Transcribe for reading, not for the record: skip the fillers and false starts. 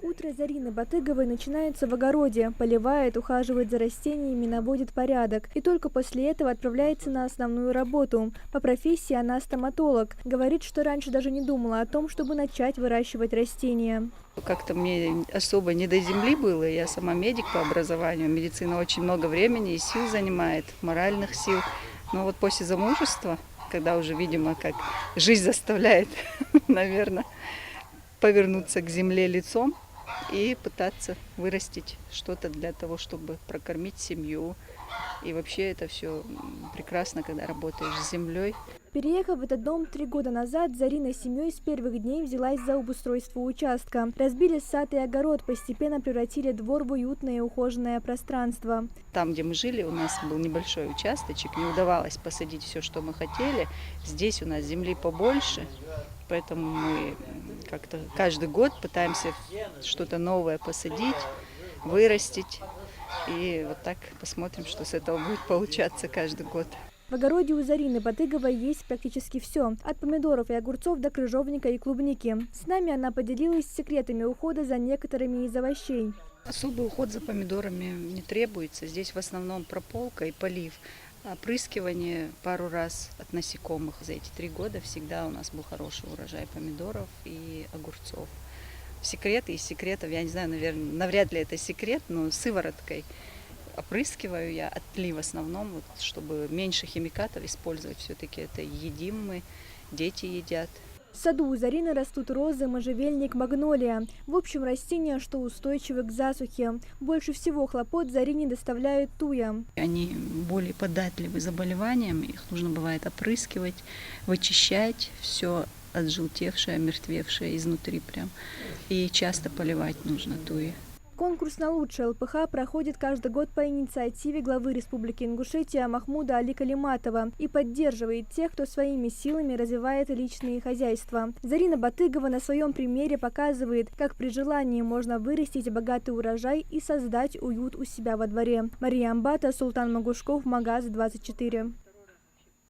Утро Зарины Батыговой начинается в огороде, поливает, ухаживает за растениями, наводит порядок. И только после этого отправляется на основную работу. По профессии она стоматолог. Говорит, что раньше даже не думала о том, чтобы начать выращивать растения. Как-то мне особо не до земли было. Я сама медик по образованию. Медицина очень много времени и сил занимает, моральных сил. Но вот после замужества, когда уже, видимо, как жизнь заставляет, наверное, повернуться к земле лицом и пытаться вырастить что-то для того, чтобы прокормить семью. И вообще это все прекрасно, когда работаешь с землей. Переехав в этот дом 3 года назад, Зарина с семьей с первых дней взялась за обустройство участка. Разбили сад и огород, постепенно превратили двор в уютное и ухоженное пространство. Там, где мы жили, у нас был небольшой участочек, не удавалось посадить все, что мы хотели. Здесь у нас земли побольше, поэтому мы как-то каждый год пытаемся что-то новое посадить, вырастить. И вот так посмотрим, что с этого будет получаться каждый год. В огороде у Зарины Батыговой есть практически все. От помидоров и огурцов до крыжовника и клубники. С нами она поделилась секретами ухода за некоторыми из овощей. Особый уход за помидорами не требуется. Здесь в основном прополка и полив. Опрыскивание пару раз от насекомых. За эти 3 года всегда у нас был хороший урожай помидоров и огурцов. Секреты из секретов, я не знаю, наверное, навряд ли это секрет, но сывороткой опрыскиваю я от тли в основном, вот, чтобы меньше химикатов использовать. Все-таки это едим мы, дети едят. В саду у Зарины растут розы, можжевельник, магнолия. В общем, растения, что устойчивы к засухе. Больше всего хлопот Зарине доставляют туя. Они более податливы заболеваниям, их нужно бывает опрыскивать, вычищать все отжелтевшее, омертвевшее изнутри прям. И часто поливать нужно туи. Конкурс на лучшее ЛПХ проходит каждый год по инициативе главы Республики Ингушетия Махмуда Али Калиматова и поддерживает тех, кто своими силами развивает личные хозяйства. Зарина Батыгова на своем примере показывает, как при желании можно вырастить богатый урожай и создать уют у себя во дворе. Мария Амбата, Султан Магушков, Магаз 24.